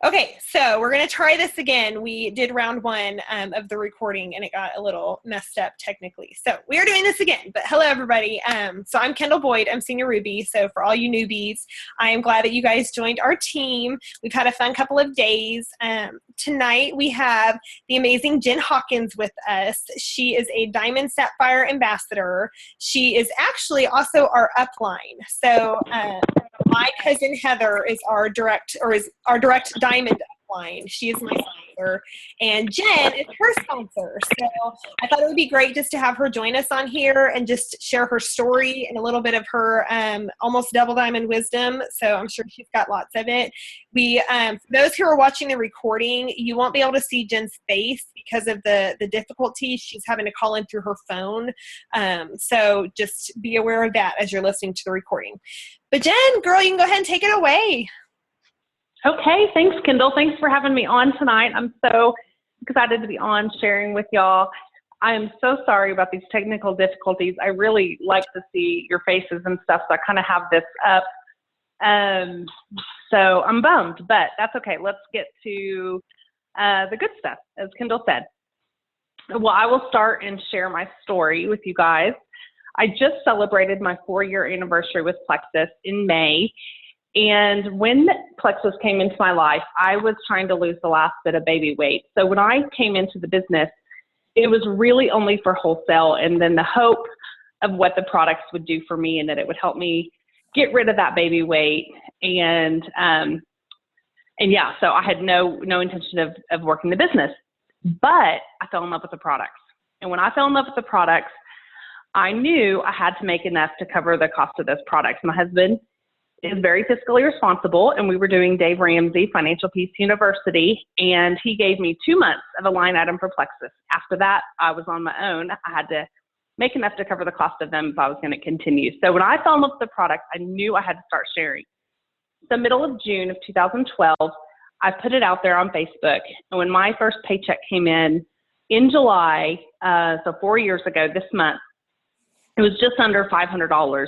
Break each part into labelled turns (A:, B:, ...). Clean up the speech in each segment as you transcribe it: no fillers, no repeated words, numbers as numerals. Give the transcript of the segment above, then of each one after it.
A: Okay, so we're going to try this again. We did round one of the recording and it got a little messed up technically. So we are doing this again, but hello everybody. So I'm Kendall Boyd, I'm Senior Ruby. So for all you newbies, I am glad that you guys joined our team. We've had a fun couple of days. Tonight we have the amazing Jenn Hawkins with us. She is a Diamond Sapphire Ambassador. She is actually also our upline. So my cousin Heather is our direct diamond upline. She is my sponsor, and Jenn is her sponsor. So I thought it would be great just to have her join us on here and just share her story and a little bit of her almost double diamond wisdom. So I'm sure she's got lots of it. We, for those who are watching the recording, you won't be able to see Jenn's face because of the difficulty. She's having to call in through her phone. So just be aware of that as you're listening to the recording. But Jenn, girl, you can go ahead and take it away.
B: Okay, thanks, Kendall. Thanks for having me on tonight. I'm so excited to be on sharing with y'all. I am so sorry about these technical difficulties. I really like to see your faces and stuff, so I kind of have this up. So I'm bummed, but that's okay. Let's get to the good stuff, as Kendall said. Well, I will start and share my story with you guys. I just celebrated my 4-year anniversary with Plexus in May. And when Plexus came into my life, I was trying to lose the last bit of baby weight. So when I came into the business, it was really only for wholesale, and then the hope of what the products would do for me and that it would help me get rid of that baby weight. And yeah, so I had no intention of working the business, but I fell in love with the products. And when I fell in love with the products, I knew I had to make enough to cover the cost of those products. My husband is very fiscally responsible, and we were doing Dave Ramsey, Financial Peace University, and he gave me 2 months of a line item for Plexus. After that, I was on my own. I had to make enough to cover the cost of them if I was going to continue. So when I fell in love with the products, I knew I had to start sharing. The middle of June of 2012, I put it out there on Facebook, and when my first paycheck came in July, so 4 years ago this month, it was just under $500.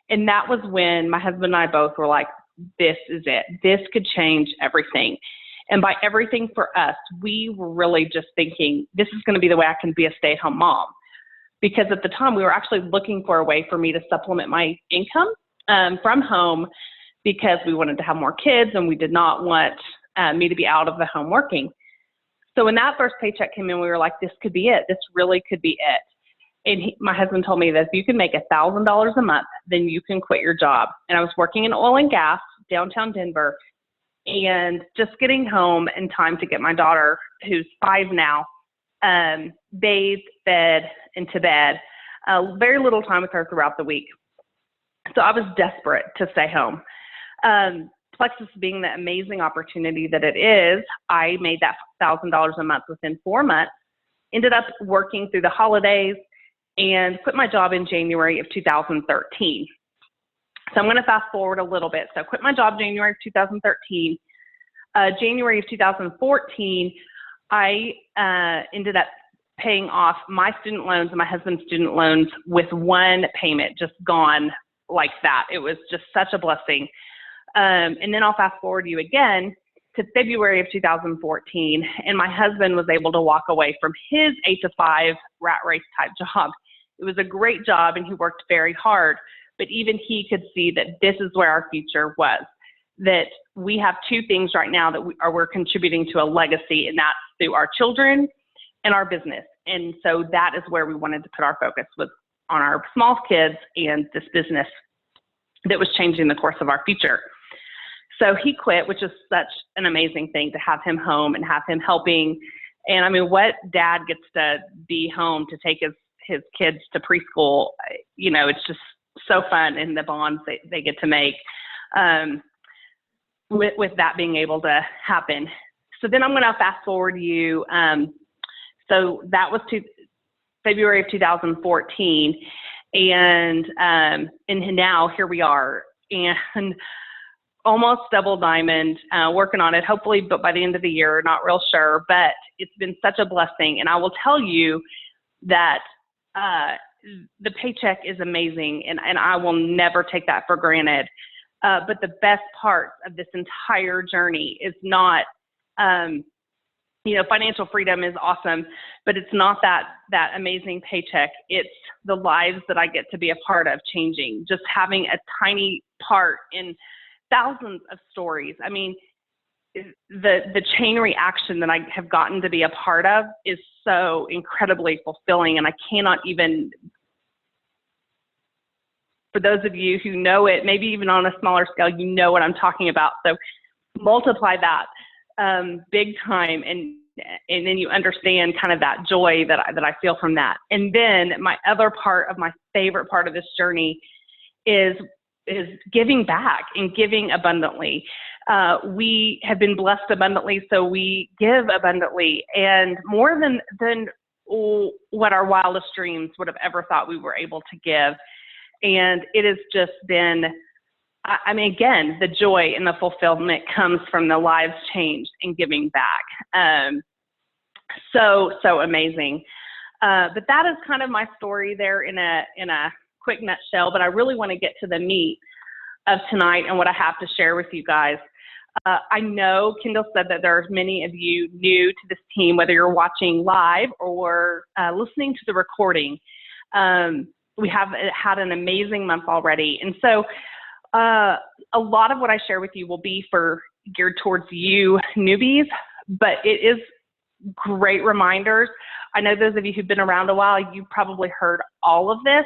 B: And that was when my husband and I both were like, this is it. This could change everything. And by everything for us, we were really just thinking, this is going to be the way I can be a stay-at-home mom. Because at the time, we were actually looking for a way for me to supplement my income from home, because we wanted to have more kids and we did not want me to be out of the home working. So when that first paycheck came in, we were like, this could be it. This really could be it. And my husband told me that if you can make $1,000 a month, then you can quit your job. And I was working in oil and gas, downtown Denver, and just getting home in time to get my daughter, who's 5 now, bathed, fed, and to bed. Very little time with her throughout the week. So I was desperate to stay home. Plexus being the amazing opportunity that it is, I made that $1,000 a month within 4 months, ended up working through the holidays, and quit my job in January of 2013. So I'm going to fast forward a little bit. So I quit my job January of 2013. January of 2014, I ended up paying off my student loans and my husband's student loans with one payment, just gone like that. It was just such a blessing. And then I'll fast forward you again to February of 2014, and my husband was able to walk away from his 8-to-5 rat race type job. It was a great job, and he worked very hard, but even he could see that this is where our future was, that we have 2 things right now that we're contributing to a legacy, and that's through our children and our business. And so that is where we wanted to put our focus, was on our small kids and this business that was changing the course of our future. So he quit, which is such an amazing thing to have him home and have him helping. And I mean, what dad gets to be home to take his kids to preschool? You know, it's just so fun, and the bonds they get to make with that being able to happen. So then I'm going to fast forward you. So that was February of 2014. And now here we are, and almost double diamond, working on it, hopefully, but by the end of the year, not real sure, but it's been such a blessing. And I will tell you that the paycheck is amazing, and I will never take that for granted. But the best part of this entire journey is not, financial freedom is awesome, but it's not that amazing paycheck. It's the lives that I get to be a part of changing, just having a tiny part in thousands of stories. I mean, the chain reaction that I have gotten to be a part of is so incredibly fulfilling, and I cannot even, for those of you who know it, maybe even on a smaller scale, you know what I'm talking about. So multiply that big time, and then you understand kind of that joy that I feel from that. And then my other part of my favorite part of this journey is giving back and giving abundantly. We have been blessed abundantly, so we give abundantly, and more than what our wildest dreams would have ever thought we were able to give. And it has just been, I mean, again, the joy and the fulfillment comes from the lives changed and giving back. So amazing. But that is kind of my story there in a quick nutshell, but I really want to get to the meat of tonight and what I have to share with you guys. I know Kendall said that there are many of you new to this team, whether you're watching live or listening to the recording. We have had an amazing month already. And so a lot of what I share with you will be geared towards you newbies, but it is great reminders. I know those of you who've been around a while, you probably heard all of this,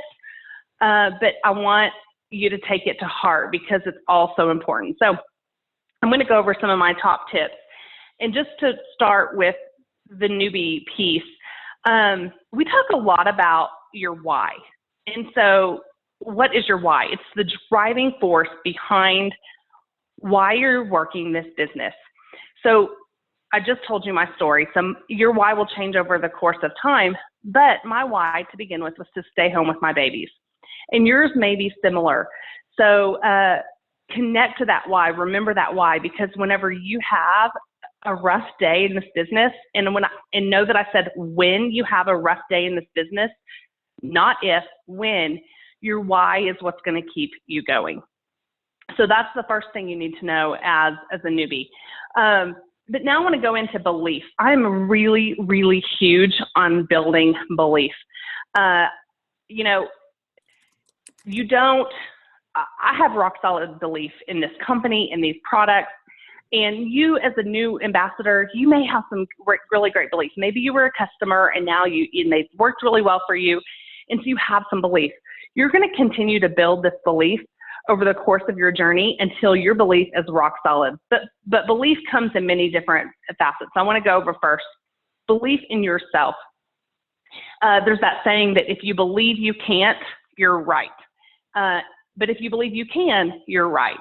B: but I want you to take it to heart because it's all so important. So I'm going to go over some of my top tips. And just to start with the newbie piece, we talk a lot about your why. And so what is your why? It's the driving force behind why you're working this business. So I just told you my story. Your why will change over the course of time, but my why to begin with was to stay home with my babies. And yours may be similar. So connect to that why, remember that why, because whenever you have a rough day in this business, and know that I said when you have a rough day in this business, not if, when, your why is what's going to keep you going. So that's the first thing you need to know as a newbie. But now I want to go into belief. I'm really, really huge on building belief. I have rock solid belief in this company, in these products. And you as a new ambassador, you may have some really great beliefs. Maybe you were a customer and now they've worked really well for you. And so you have some belief. You're going to continue to build this belief over the course of your journey until your belief is rock solid. But belief comes in many different facets. I want to go over first, belief in yourself. There's that saying that if you believe you can't, you're right. But if you believe you can, you're right.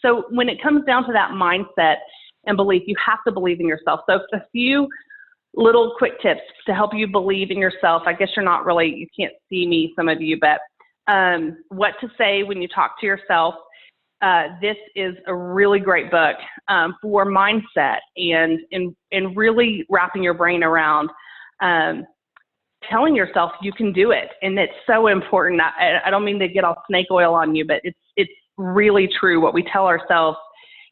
B: So when it comes down to that mindset and belief, you have to believe in yourself. So a few little quick tips to help you believe in yourself. I guess you can't see me, some of you, but what to say when you talk to yourself. This is a really great book for mindset and really wrapping your brain around telling yourself you can do it. And it's so important. I don't mean to get all snake oil on you, but it's really true. What we tell ourselves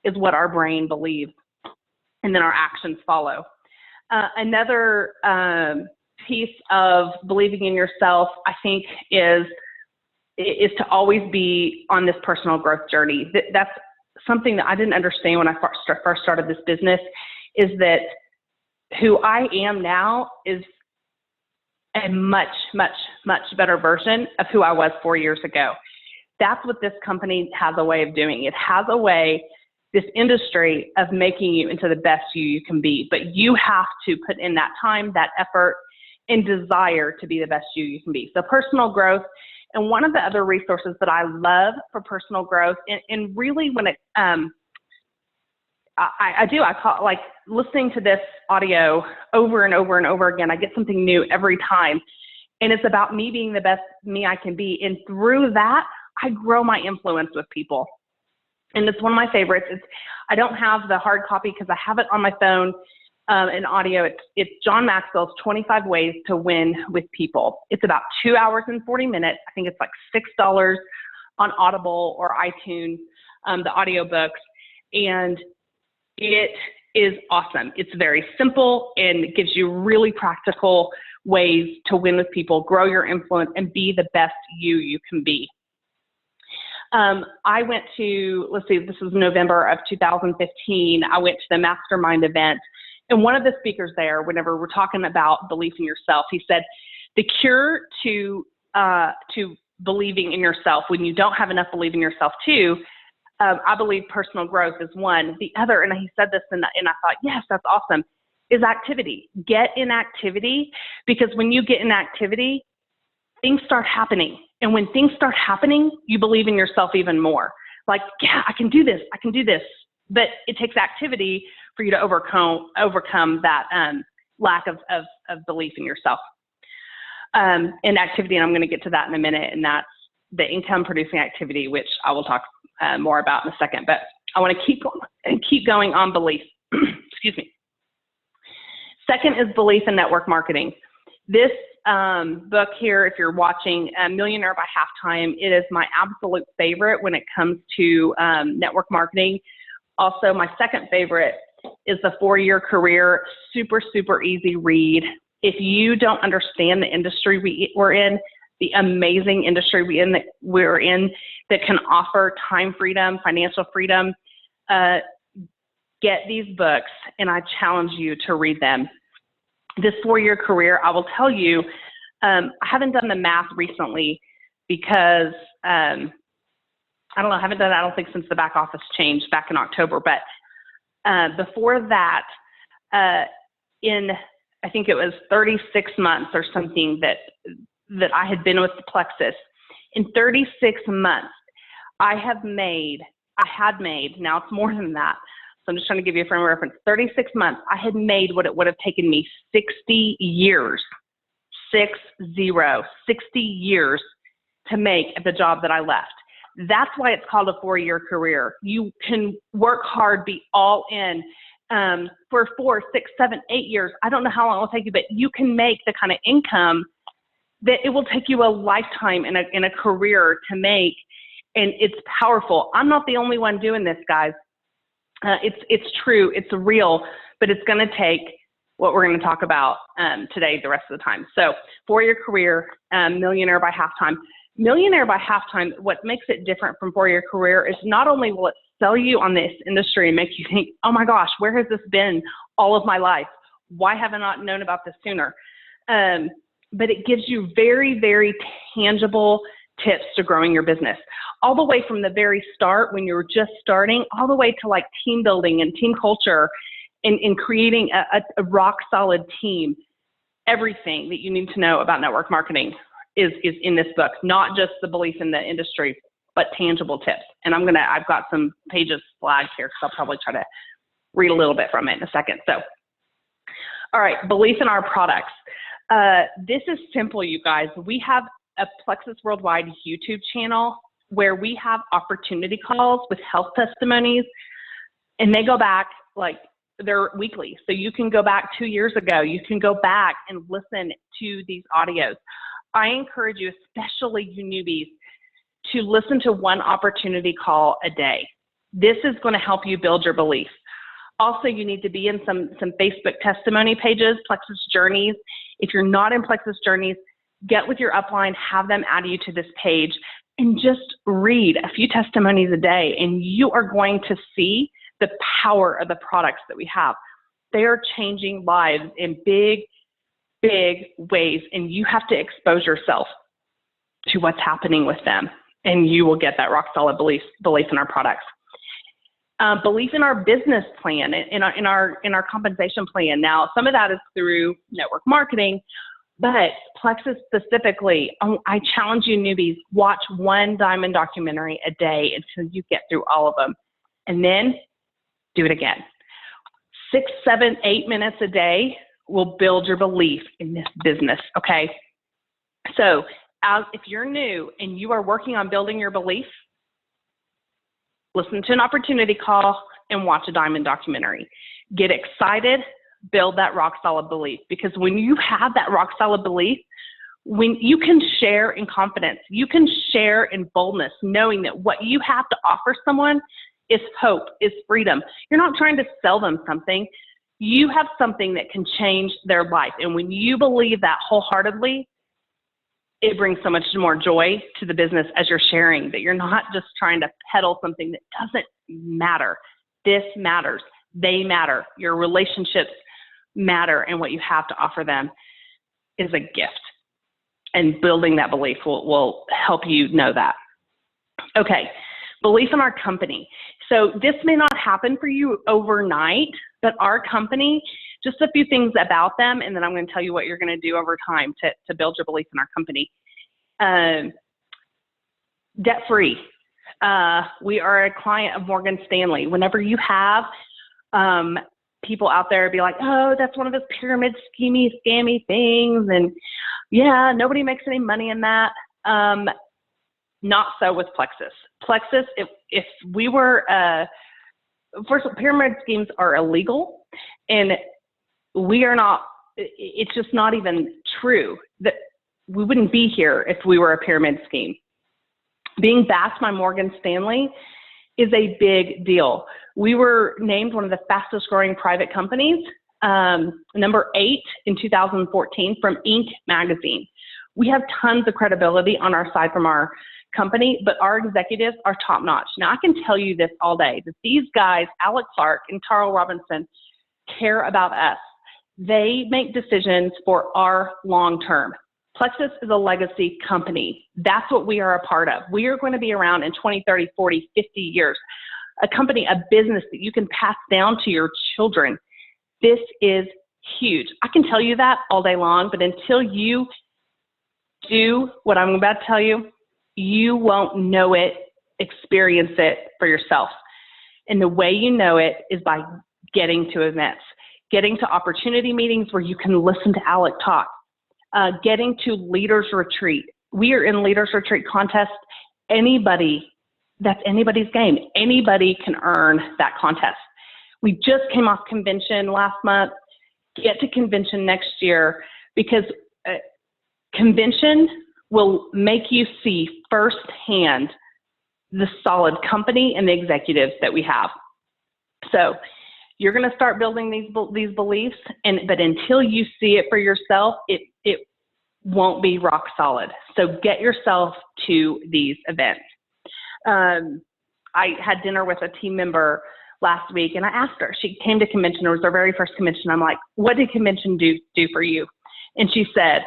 B: is what our brain believes, and then our actions follow. Another piece of believing in yourself, I think, is to always be on this personal growth journey. That's something that I didn't understand when I first started this business, is that who I am now is a much, much, much better version of who I was 4 years ago. That's what this company has a way of doing. It has a way, this industry, of making you into the best you can be. But you have to put in that time, that effort, and desire to be the best you can be. So personal growth. And one of the other resources that I love for personal growth, and really when it, I call, like, listening to this audio over and over and over again, I get something new every time. And it's about me being the best me I can be. And through that, I grow my influence with people. And it's one of my favorites. I don't have the hard copy because I have it on my phone in audio. It's John Maxwell's 25 Ways to Win with People. It's about 2 hours and 40 minutes. I think it's like $6 on Audible or iTunes. the audiobooks, and it is awesome. It's very simple and it gives you really practical ways to win with people, grow your influence, and be the best you can be. I went to, let's see, this was November of 2015. I went to the mastermind event, and one of the speakers there, whenever we're talking about belief in yourself, he said, the cure to believing in yourself, when you don't have enough belief in yourself too, I believe personal growth is one. The other, and he said this, and I thought, yes, that's awesome, is activity. Get in activity, because when you get in activity, things start happening. And when things start happening, you believe in yourself even more. Like, yeah, I can do this, I can do this. But it takes activity for you to overcome that lack of belief in yourself. And activity, and I'm going to get to that in a minute, and that's the income producing activity, which I will talk more about in a second. But I want to keep going on belief. Excuse me. Second is belief in network marketing. This book here, if you're watching Millionaire by Halftime, it is my absolute favorite when it comes to network marketing. Also, my second favorite is The 4-Year Career. Super, super easy read. If you don't understand the industry we're in, the amazing industry we're in that can offer time freedom, financial freedom, get these books, and I challenge you to read them. This 4-year career, I will tell you, I haven't done the math recently because, I don't know, I haven't done that, I don't think, since the back office changed back in October. But before that, I think it was 36 months or something that I had been with the Plexus. In 36 months, I had made, now it's more than that, so I'm just trying to give you a frame of reference. 36 months, I had made what it would have taken me 60 years, 60 years to make at the job that I left. That's why it's called a 4-year career. You can work hard, be all in for 4, 6, 7, 8 years. I don't know how long it will take you, but you can make the kind of income that it will take you a lifetime in a career to make, and it's powerful. I'm not the only one doing this, guys. It's true, it's real, but it's going to take what we're going to talk about today the rest of the time. So 4-year career, Millionaire by Halftime. Millionaire by Halftime, what makes it different from 4-year career is not only will it sell you on this industry and make you think, oh my gosh, where has this been all of my life? Why have I not known about this sooner? But it gives you very, very tangible tips to growing your business, all the way from the very start when you're just starting, all the way to like team building and team culture and creating a rock solid team. Everything that you need to know about network marketing is in this book, not just the belief in the industry, but tangible tips. And I've got some pages flagged here because I'll probably try to read a little bit from it in a second. So, all right, belief in our products. This is simple, you guys. We have a Plexus Worldwide YouTube channel where we have opportunity calls with health testimonies, and they go back, like, they're weekly. So you can go back 2 years ago. You can go back and listen to these audios. I encourage you, especially you newbies, to listen to one opportunity call a day. This is going to help you build your belief. Also, you need to be in some Facebook testimony pages, Plexus Journeys. If you're not in Plexus Journeys, get with your upline, have them add you to this page, and just read a few testimonies a day, and you are going to see the power of the products that we have. They are changing lives in big, big ways, and you have to expose yourself to what's happening with them, and you will get that rock solid belief in our products. Belief in our business plan, in our compensation plan. Now, some of that is through network marketing, but Plexus specifically, I challenge you newbies, watch one diamond documentary a day until you get through all of them, and then do it again. 6, 7, 8 minutes a day will build your belief in this business, okay? So if you're new and you are working on building your belief, listen to an opportunity call and watch a diamond documentary. Get excited, build that rock solid belief, because when you have that rock solid belief, When you can share in confidence, you can share in boldness, knowing that what you have to offer someone is hope, is freedom. You're not trying to sell them something. You have something that can change their life. And when you believe that wholeheartedly, it brings so much more joy to the business as you're sharing, that you're not just trying to peddle something that doesn't matter. This matters. They matter. Your relationships matter, and what you have to offer them is a gift. And building that belief will help you know that. Okay, belief in our company. So this may not happen for you overnight, but our company, just a few things about them, and then I'm going to tell you what you're going to do over time to build your belief in our company. Debt-free. We are a client of Morgan Stanley. Whenever you have people out there be like, oh, that's one of those pyramid schemey, scammy things, and yeah, nobody makes any money in that. Not so with Plexus. Plexus, if we were, first of all, pyramid schemes are illegal, and we are not, it's just not even true that we wouldn't be here if we were a pyramid scheme. Being backed by Morgan Stanley is a big deal. We were named one of the fastest growing private companies, number 8 in 2014 from Inc. magazine. We have tons of credibility on our side from our company, but our executives are top notch. Now I can tell you this all day, that these guys, Alec Clark and Tarl Robinson, care about us. They make decisions for our long term. Plexus is a legacy company. That's what we are a part of. We are going to be around in 20, 30, 40, 50 years. A company, a business that you can pass down to your children. This is huge. I can tell you that all day long, but until you do what I'm about to tell you, you won't know it, experience it for yourself. And the way you know it is by getting to events, getting to opportunity meetings where you can listen to Alec talk, getting to Leaders Retreat. We are in Leaders Retreat contest. That's anybody's game. Anybody can earn that contest. We just came off convention last month. Get to convention next year, because convention will make you see firsthand the solid company and the executives that we have. So you're going to start building these beliefs, but until you see it for yourself, it won't be rock solid. So get yourself to these events. I had dinner with a team member last week, and I asked her, she came to convention, it was her very first convention. I'm like, what did convention do for you? And she said,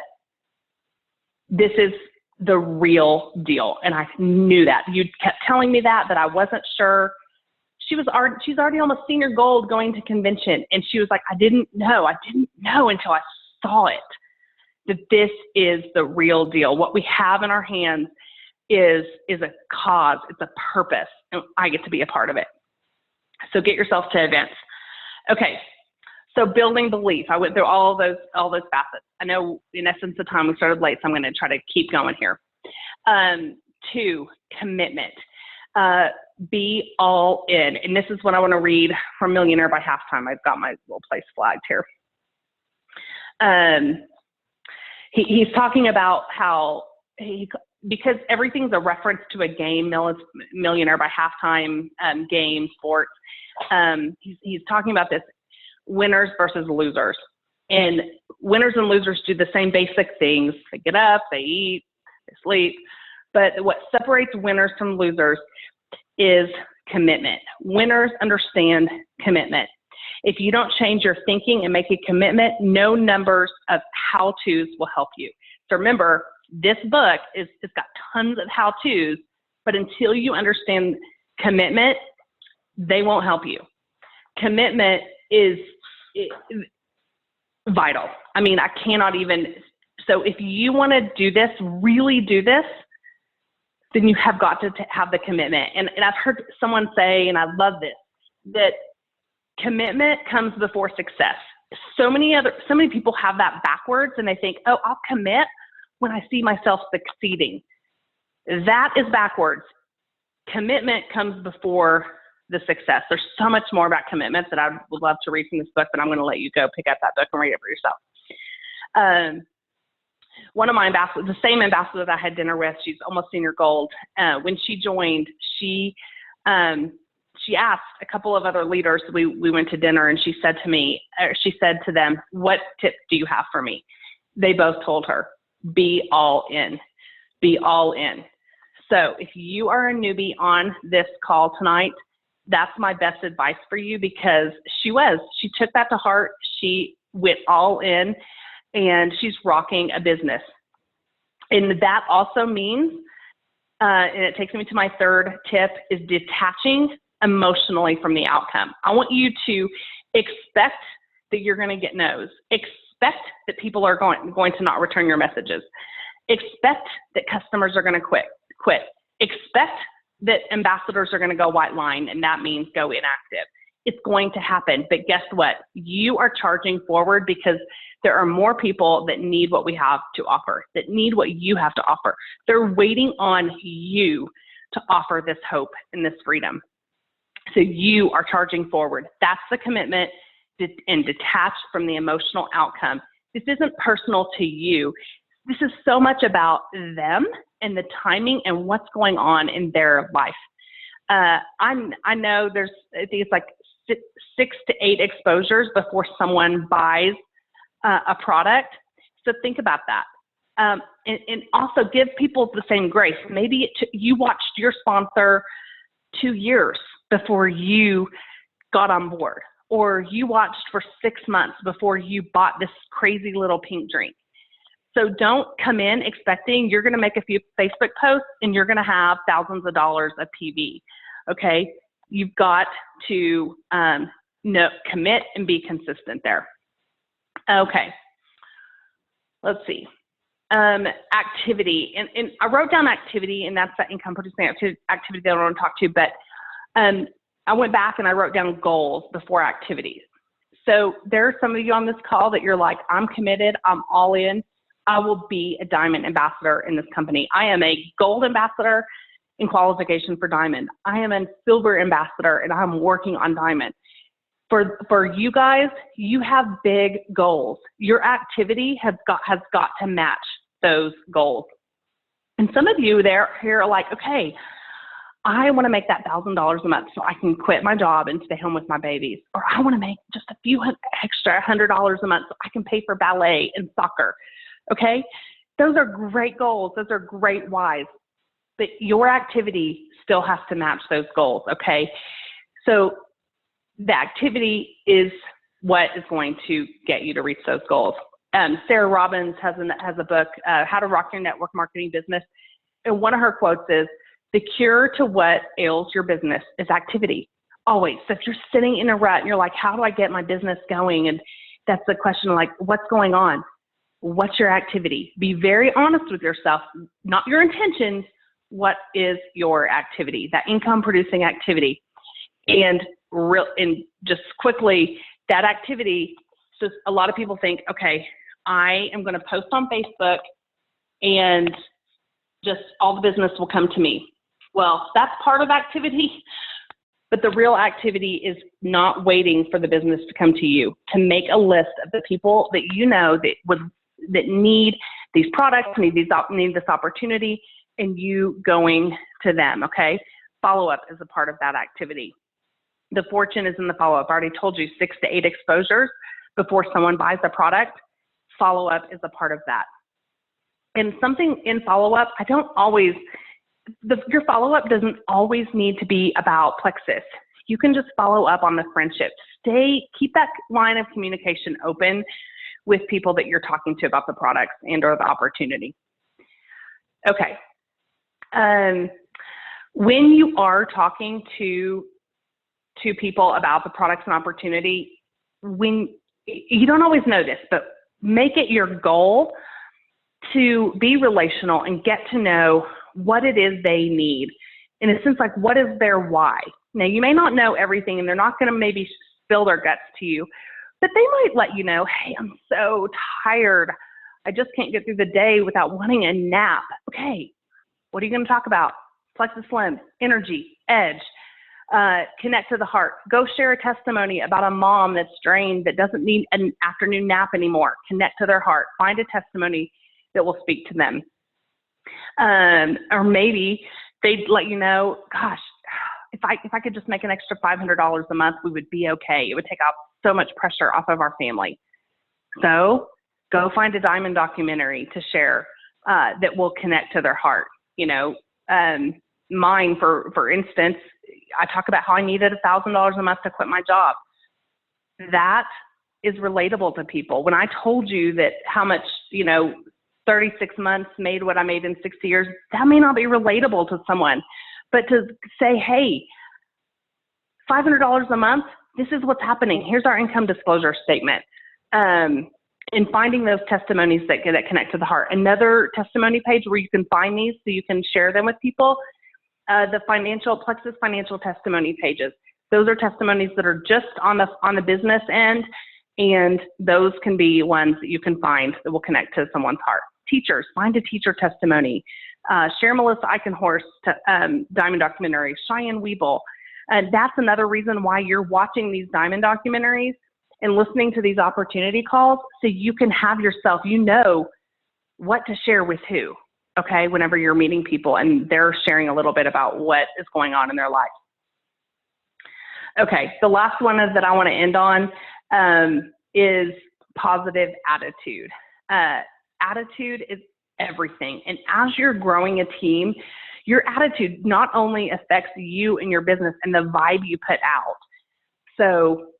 B: this is the real deal. And I knew that. You kept telling me that I wasn't sure. She's already almost senior gold going to convention. And she was like, I didn't know until I saw it, that this is the real deal. What we have in our hands is a cause, it's a purpose, and I get to be a part of it. So get yourself to events. Okay, so building belief. I went through all those facets. I know in essence the time we started late, so I'm going to try to keep going here. 2, commitment. Be all in. And this is what I want to read from Millionaire by Halftime. I've got my little place flagged here. He's talking about how because everything's a reference to a game, Millionaire by Halftime, game, sports. He's talking about this, winners versus losers. And winners and losers do the same basic things. They get up, they eat, they sleep. But what separates winners from losers is commitment. Winners understand commitment. If you don't change your thinking and make a commitment, no numbers of how-tos will help you. So remember, this book it's got tons of how-tos, but until you understand commitment, they won't help you. Commitment is vital. I mean, I cannot even, so if you want to do this, really do this, then you have got to have the commitment. And I've heard someone say, and I love this, that commitment comes before success. So many people have that backwards, and they think, oh, I'll commit when I see myself succeeding. That is backwards. Commitment comes before the success. There's so much more about commitment that I would love to read from this book, but I'm going to let you go pick up that book and read it for yourself. one of my ambassadors, the same ambassador that I had dinner with, she's almost senior gold. When she joined, she asked a couple of other leaders. We went to dinner, and she said to them, "What tips do you have for me?" They both told her, "Be all in, be all in." So if you are a newbie on this call tonight, that's my best advice for you, because she took that to heart. She went all in, and she's rocking a business. And that also means, and it takes me to my third tip, is detaching emotionally from the outcome. I want you to expect that you're going to get no's. Expect that people are going to not return your messages. Expect that customers are going to quit. Expect that ambassadors are going to go white line, and that means go inactive. It's going to happen, but guess what? You are charging forward because there are more people that need what we have to offer, that need what you have to offer. They're waiting on you to offer this hope and this freedom. So you are charging forward. That's the commitment, and detach from the emotional outcome. This isn't personal to you. This is so much about them and the timing and what's going on in their life. I know there's, I think it's like 6 to 8 exposures before someone buys a product. So think about that. And also give people the same grace. Maybe you watched your sponsor 2 years before you got on board, or you watched for 6 months before you bought this crazy little pink drink. So don't come in expecting you're going to make a few Facebook posts and you're going to have thousands of dollars of PV. Okay. You've got to commit and be consistent there. Okay. Let's see. Activity. And I wrote down activity, and that's that income producing activity that I want to talk to, but I went back and I wrote down goals before activities. So there are some of you on this call that you're like, I'm committed, I'm all in. I will be a diamond ambassador in this company. I am a gold ambassador in qualification for diamond. I am a silver ambassador, and I'm working on diamond. For you guys, you have big goals. Your activity has got to match those goals. And some of you here are like, okay, I want to make that $1,000 a month so I can quit my job and stay home with my babies. Or I want to make just a few extra $100 a month so I can pay for ballet and soccer. Okay? Those are great goals. Those are great whys. But your activity still has to match those goals. Okay? So the activity is what is going to get you to reach those goals. Sarah Robbins has a book, How to Rock Your Network Marketing Business. And one of her quotes is, the cure to what ails your business is activity. Always. So if you're sitting in a rut and you're like, how do I get my business going? And that's the question, like, what's going on? What's your activity? Be very honest with yourself, not your intentions. What is your activity? That income producing activity. And just quickly, that activity, so a lot of people think, okay, I am going to post on Facebook and just all the business will come to me. Well, that's part of activity, but the real activity is not waiting for the business to come to you. To make a list of the people that you know that need these products, need this opportunity, and you going to them. Okay, follow-up is a part of that activity. The fortune is in the follow-up. I already told you 6 to 8 exposures before someone buys a product. Follow-up is a part of that. And something in follow-up, your follow-up doesn't always need to be about Plexus. You can just follow up on the friendship. Keep that line of communication open with people that you're talking to about the products and or the opportunity. Okay. When you are talking to people about the products and opportunity, when you don't always know this, but make it your goal to be relational and get to know what it is they need. In a sense, like, what is their why? Now, you may not know everything, and they're not going to maybe spill their guts to you, but they might let you know, hey, I'm so tired. I just can't get through the day without wanting a nap. Okay, what are you going to talk about? Plexus Slim, energy, edge, connect to the heart. Go share a testimony about a mom that's drained, that doesn't need an afternoon nap anymore. Connect to their heart. Find a testimony that will speak to them. Or maybe they'd let you know, gosh, if I could just make an extra $500 a month, we would be okay. It would take out so much pressure off of our family. So go find a diamond documentary to share that will connect to their heart. You know, mine, for instance, I talk about how I needed $1,000 a month to quit my job. That is relatable to people. When I told you that how much, 36 months made what I made in 60 years, that may not be relatable to someone. But to say, hey, $500 a month, this is what's happening. Here's our income disclosure statement. And finding those testimonies that connect to the heart. Another testimony page where you can find these so you can share them with people, the Plexus financial testimony pages. Those are testimonies that are just on the business end, and those can be ones that you can find that will connect to someone's heart. Teachers, find a teacher testimony. Share Melissa Eichenhorst's Diamond documentary, Cheyenne Weeble. That's another reason why you're watching these Diamond documentaries and listening to these opportunity calls, so you can have yourself, what to share with who, okay, whenever you're meeting people and they're sharing a little bit about what is going on in their life. Okay, the last one that I want to end on is positive attitude. Attitude is everything. And as you're growing a team, your attitude not only affects you and your business and the vibe you put out. So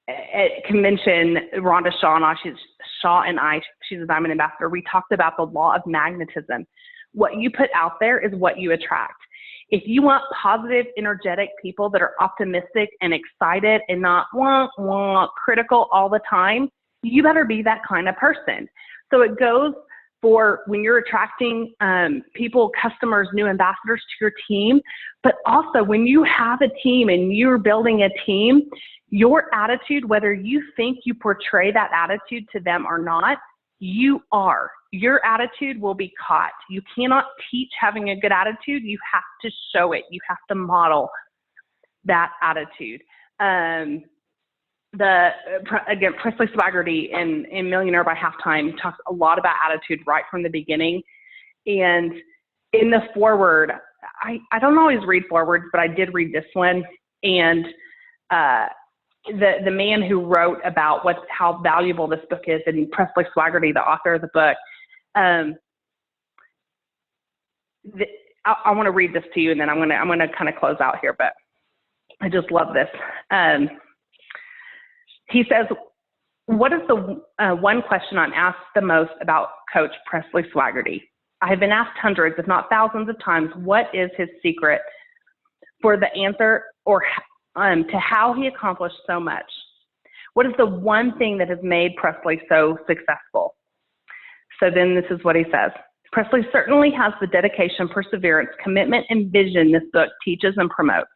B: at convention, Rhonda Shaw and I, she's a Diamond ambassador, we talked about the law of magnetism. What you put out there is what you attract. If you want positive, energetic people that are optimistic and excited and not critical all the time, you better be that kind of person. So it goes for when you're attracting people, customers, new ambassadors to your team, but also when you have a team and you're building a team, your attitude, whether you think you portray that attitude to them or not, you are. Your attitude will be caught. You cannot teach having a good attitude. You have to show it. You have to model that attitude. Again, Presley Swaggerty in Millionaire by Halftime talks a lot about attitude right from the beginning. And in the foreword, I don't always read forewords, but I did read this one. And the man who wrote about how valuable this book is, and Presley Swaggerty, the author of the book, I want to read this to you, and then I'm gonna kind of close out here. But I just love this. He says, "What is the one question I'm asked the most about Coach Presley Swaggerty? I have been asked hundreds, if not thousands of times, what is his secret for the answer or to how he accomplished so much. What is the one thing that has made Presley so successful?" So then this is what he says. "Presley certainly has the dedication, perseverance, commitment, and vision this book teaches and promotes.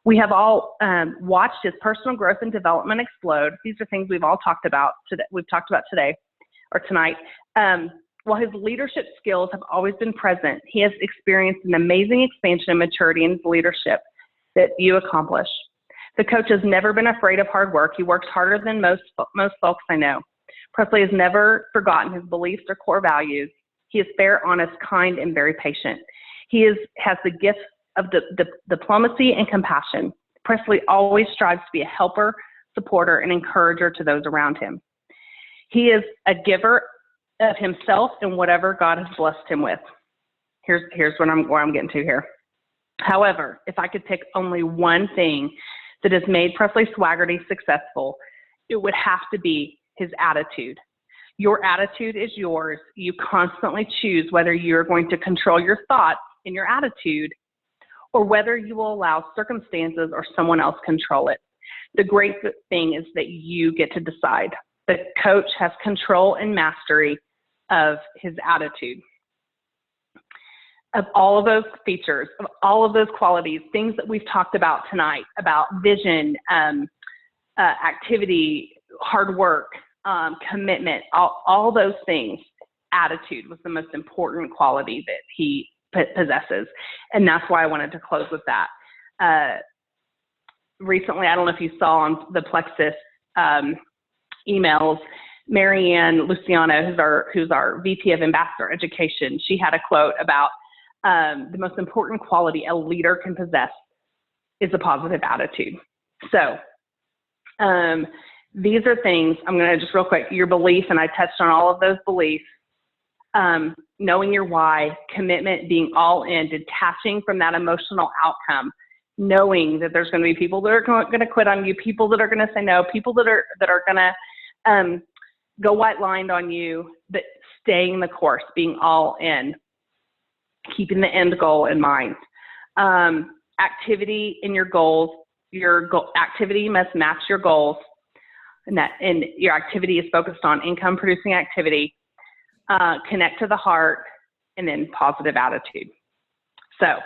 B: We have all watched his personal growth and development explode." These are things we've all talked about today. We've talked about today or tonight. "While his leadership skills have always been present, he has experienced an amazing expansion and maturity in his leadership that you accomplish. The coach has never been afraid of hard work. He works harder than most folks I know. Presley has never forgotten his beliefs or core values. He is fair, honest, kind, and very patient. He has the gift of diplomacy and compassion. Presley always strives to be a helper, supporter, and encourager to those around him. He is a giver of himself and whatever God has blessed him with." Here's where I'm getting to here. "However, if I could pick only one thing that has made Presley Swaggerty successful, it would have to be his attitude. Your attitude is yours. You constantly choose whether you're going to control your thoughts and your attitude, or whether you will allow circumstances or someone else control it. The great thing is that you get to decide. The coach has control and mastery of his attitude." Of all of those features, of all of those qualities, things that we've talked about tonight, about vision, activity, hard work, commitment, all those things, attitude was the most important quality that he possesses. And that's why I wanted to close with that. Recently, I don't know if you saw on the Plexus emails, Marianne Luciano, who's our VP of Ambassador Education, she had a quote about the most important quality a leader can possess is a positive attitude. So these are things, I'm going to just real quick, your belief, and I touched on all of those beliefs, knowing your why, commitment, being all in, detaching from that emotional outcome, knowing that there's going to be people that are going to quit on you, people that are going to say no, people that are going to go white lined on you, but staying the course, being all in, keeping the end goal in mind. Activity in your goals, activity must match your goals, and your activity is focused on income producing activity, connect to the heart, and then positive attitude. So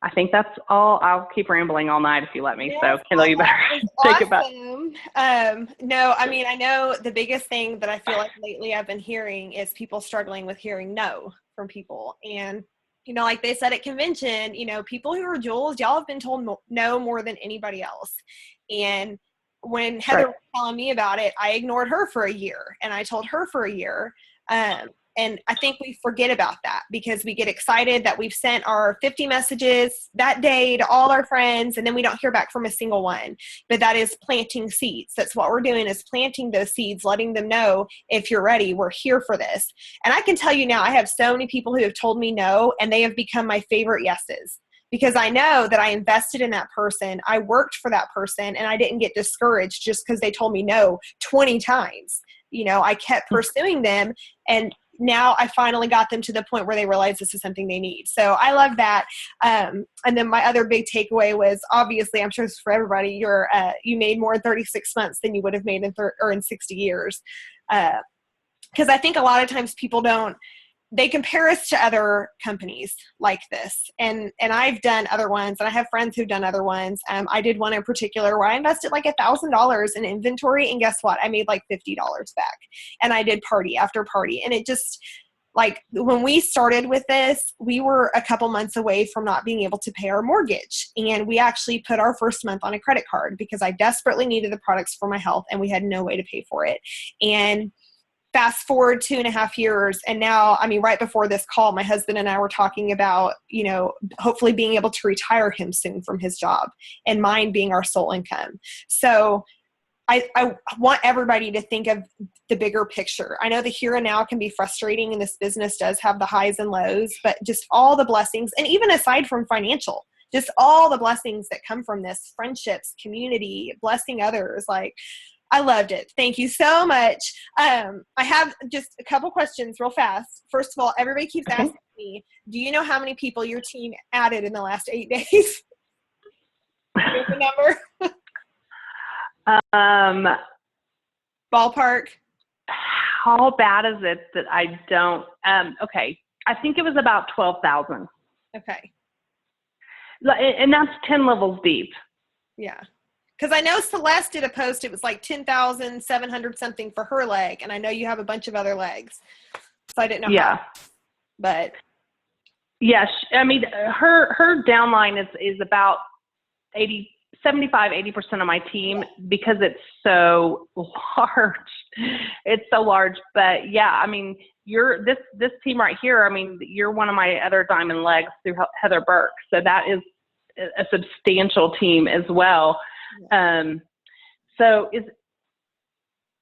B: I think that's all. I'll keep rambling all night if you let me. Yes, so Kendall, you better take it back.
A: No, I mean, I know the biggest thing that I feel like lately I've been hearing is people struggling with hearing no from people. And, you know, like they said at convention, you know, people who are jewels, y'all have been told no more than anybody else. And when Heather was telling me about it, I ignored her for a year, and I told her for a year. And I think we forget about that because we get excited that we've sent our 50 messages that day to all our friends, and then we don't hear back from a single one. But that is planting seeds. That's what we're doing, is planting those seeds, letting them know, if you're ready, we're here for this. And I can tell you now, I have so many people who have told me no, and they have become my favorite yeses. Because I know that I invested in that person, I worked for that person, and I didn't get discouraged just because they told me no 20 times. You know, I kept pursuing them, and now I finally got them to the point where they realize this is something they need. So I love that. And then my other big takeaway was, obviously, I'm sure it's for everybody, you made more in 36 months than you would have made in 60 years. Because I think a lot of times people they compare us to other companies like this. And I've done other ones, and I have friends who've done other ones. I did one in particular where I invested like $1,000 in inventory, and guess what? I made like $50 back. And I did party after party. And it just, like, when we started with this, we were a couple months away from not being able to pay our mortgage. And we actually put our first month on a credit card because I desperately needed the products for my health, and we had no way to pay for it. And fast forward 2.5 years, and now, I mean, right before this call, my husband and I were talking about, you know, hopefully being able to retire him soon from his job, and mine being our sole income. So I want everybody to think of the bigger picture. I know the here and now can be frustrating, and this business does have the highs and lows, but just all the blessings, and even aside from financial, just all the blessings that come from this, friendships, community, blessing others, like, I loved it. Thank you so much. I have just a couple questions real fast. First of all, everybody keeps asking me, do you know how many people your team added in the last 8 days? Do you have the number? Ballpark.
B: How bad is it that I don't? Okay. I think it was about 12,000.
A: Okay.
B: And that's 10 levels deep.
A: Yeah. Because I know Celeste did a post, it was like 10,700 something for her leg, and I know you have a bunch of other legs, so I didn't know how. But
B: yes, I mean, her downline is about 75-80% of my team, because it's so large. It's so large, but yeah, I mean, you're this team right here. I mean, you're one of my other diamond legs through Heather Burke, so that is a substantial team as well. So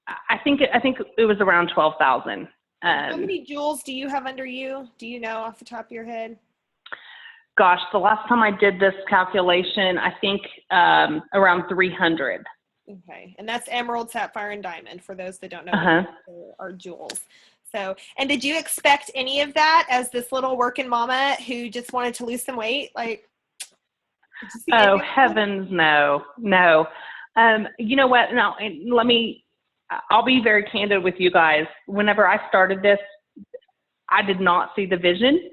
B: I think it was around 12,000.
A: How many jewels do you have under you? Do you know off the top of your head?
B: Gosh, the last time I did this calculation, I think around 300.
A: Okay, and that's emerald, sapphire, and diamond for those that don't know are jewels. So, and did you expect any of that as this little working mama who just wanted to lose some weight? Like,
B: oh heavens, no. You know what? No, I'll be very candid with you guys. Whenever I started this, I did not see the vision.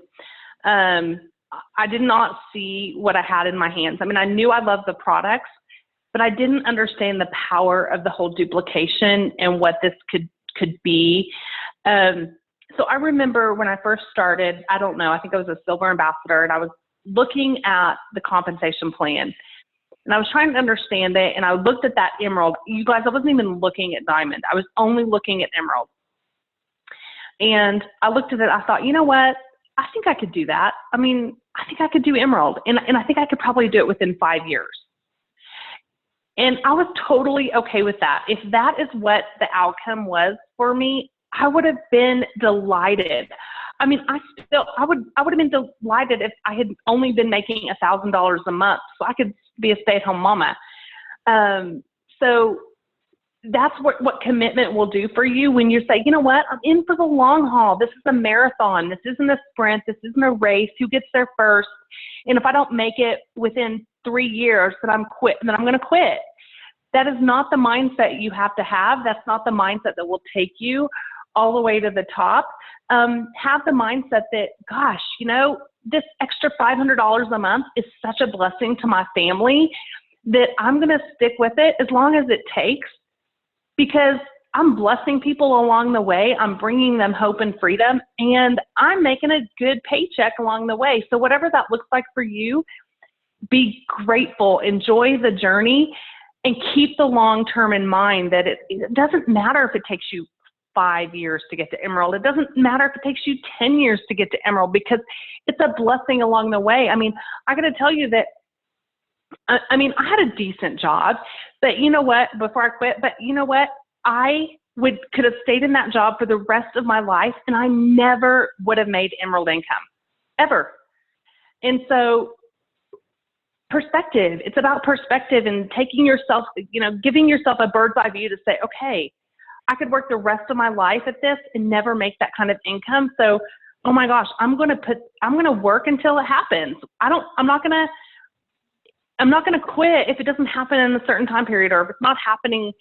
B: I did not see what I had in my hands. I mean, I knew I loved the products, but I didn't understand the power of the whole duplication and what this could be. So I remember when I first started, I don't know, I think I was a silver ambassador, and I was looking at the compensation plan. And I was trying to understand it, and I looked at that emerald. You guys, I wasn't even looking at diamond. I was only looking at emerald. And I looked at it, I thought, you know what? I think I could do that. I mean, I think I could do emerald, and I think I could probably do it within 5 years. And I was totally okay with that. If that is what the outcome was for me, I would have been delighted. I mean, I would have been delighted if I had only been making $1,000 a month, so I could be a stay-at-home mama. So that's what commitment will do for you when you say, you know what, I'm in for the long haul. This is a marathon. This isn't a sprint. This isn't a race. Who gets there first? And if I don't make it within 3 years, then I'm going to quit. That is not the mindset you have to have. That's not the mindset that will take you all the way to the top. Have the mindset that, gosh, you know, this extra $500 a month is such a blessing to my family that I'm going to stick with it as long as it takes, because I'm blessing people along the way. I'm bringing them hope and freedom, and I'm making a good paycheck along the way. So whatever that looks like for you, be grateful, enjoy the journey, and keep the long term in mind, that it doesn't matter if it takes you 5 years to get to emerald. It doesn't matter if it takes you 10 years to get to emerald, because it's a blessing along the way. I mean, I got to tell you that, I mean, I had a decent job, but you know what, before I quit, but you know what, I could have stayed in that job for the rest of my life, and I never would have made emerald income, ever. And so perspective, it's about perspective and taking yourself, you know, giving yourself a bird's eye view to say, okay, I could work the rest of my life at this and never make that kind of income. So, oh my gosh, I'm going to work until it happens. I'm not going to quit if it doesn't happen in a certain time period, or if it's not happening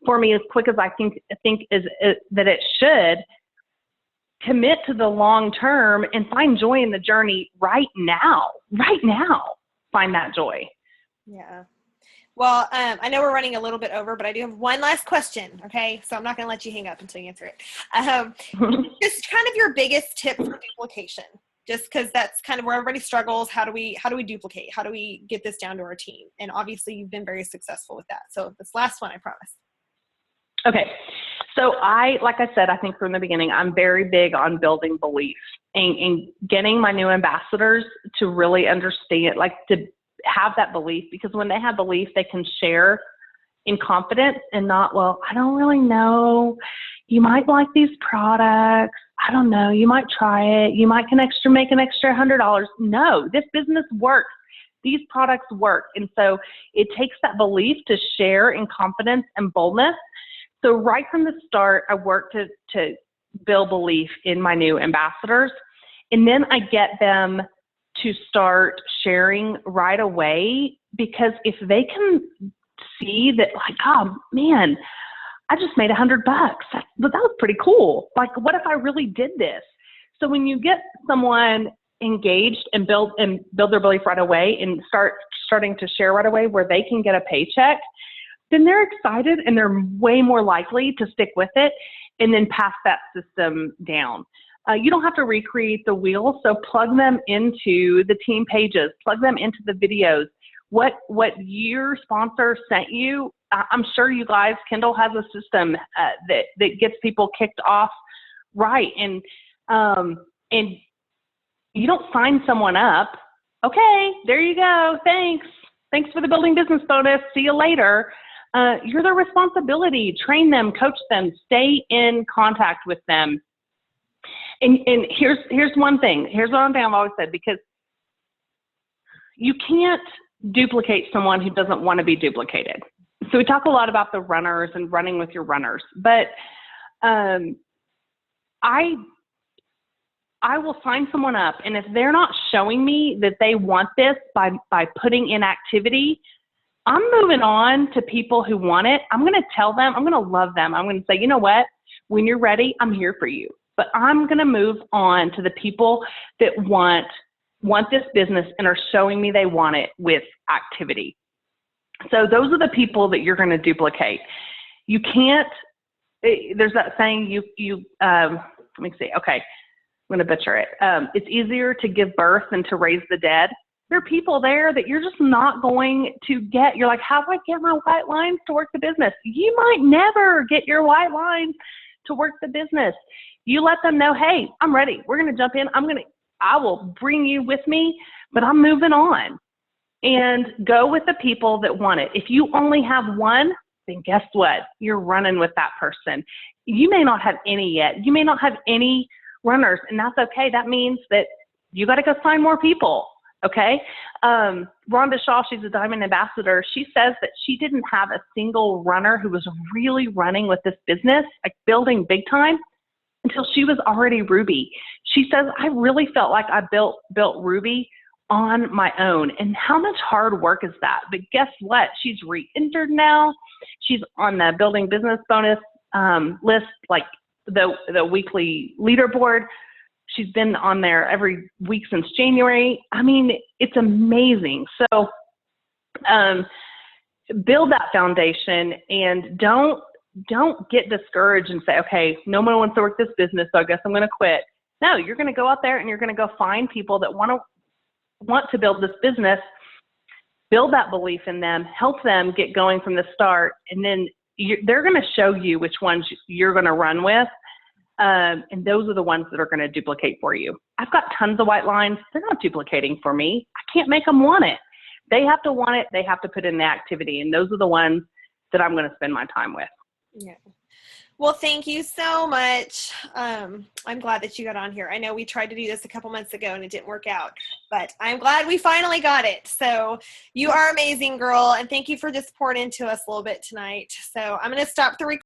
B: for me as quick as I think that it should. Commit to the long term and find joy in the journey right now. Find that joy.
A: Yeah. Well, I know we're running a little bit over, but I do have one last question. Okay. So I'm not going to let you hang up until you answer it. Just kind of your biggest tip for duplication, just because that's kind of where everybody struggles. How do we duplicate? How do we get this down to our team? And obviously you've been very successful with that. So this last one, I promise.
B: Okay. So like I said, I think from the beginning, I'm very big on building belief and getting my new ambassadors to really understand, like to have that belief, because when they have belief, they can share in confidence and not, well, I don't really know. You might like these products. I don't know. You might try it. You might make an extra $100. No, this business works. These products work. And so it takes that belief to share in confidence and boldness. So right from the start, I work to build belief in my new ambassadors. And then I get them to start sharing right away, because if they can see that, like, oh man, I just made $100. That was pretty cool. Like, what if I really did this? So when you get someone engaged and build their belief right away and starting to share right away where they can get a paycheck, then they're excited and they're way more likely to stick with it and then pass that system down. You don't have to recreate the wheel, so plug them into the team pages, plug them into the videos. What your sponsor sent you, I'm sure you guys, Kendall has a system that gets people kicked off right. And you don't sign someone up. Okay, there you go. Thanks for the building business bonus. See you later. You're their responsibility. Train them, coach them, stay in contact with them. And here's one thing. Here's one thing I've always said, because you can't duplicate someone who doesn't want to be duplicated. So we talk a lot about the runners and running with your runners, but I will sign someone up, and if they're not showing me that they want this by putting in activity, I'm moving on to people who want it. I'm going to tell them, I'm going to love them. I'm going to say, you know what, when you're ready, I'm here for you. But I'm going to move on to the people that want this business and are showing me they want it with activity. So those are the people that you're going to duplicate. You can't, there's that saying, let me see. Okay. I'm going to butcher it. It's easier to give birth than to raise the dead. There are people there that you're just not going to get. You're like, how do I get my white lines to work the business? You might never get your white lines to work the business. You let them know, hey, I'm ready. We're going to jump in. I will bring you with me, but I'm moving on. And go with the people that want it. If you only have one, then guess what? You're running with that person. You may not have any yet. You may not have any runners, and that's okay. That means that you got to go find more people. Okay. Rhonda Shaw, she's a Diamond Ambassador. She says that she didn't have a single runner who was really running with this business, like building big time, until she was already Ruby. She says, I really felt like I built Ruby on my own. And how much hard work is that? But guess what? She's re-entered now. She's on the building business bonus list, like the weekly leaderboard. She's been on there every week since January. I mean, it's amazing. So build that foundation, and don't get discouraged and say, okay, no one wants to work this business, so I guess I'm going to quit. No, you're going to go out there and you're going to go find people that want to build this business, build that belief in them, help them get going from the start, and then they're going to show you which ones you're going to run with. And those are the ones that are going to duplicate for you. I've got tons of white lines. They're not duplicating for me. I can't make them want it. They have to want it. They have to put in the activity. And those are the ones that I'm going to spend my time with.
A: Yeah. Well, thank you so much. I'm glad that you got on here. I know we tried to do this a couple months ago and it didn't work out, but I'm glad we finally got it. So you are amazing, girl. And thank you for just pouring into us a little bit tonight. So I'm going to stop the recording.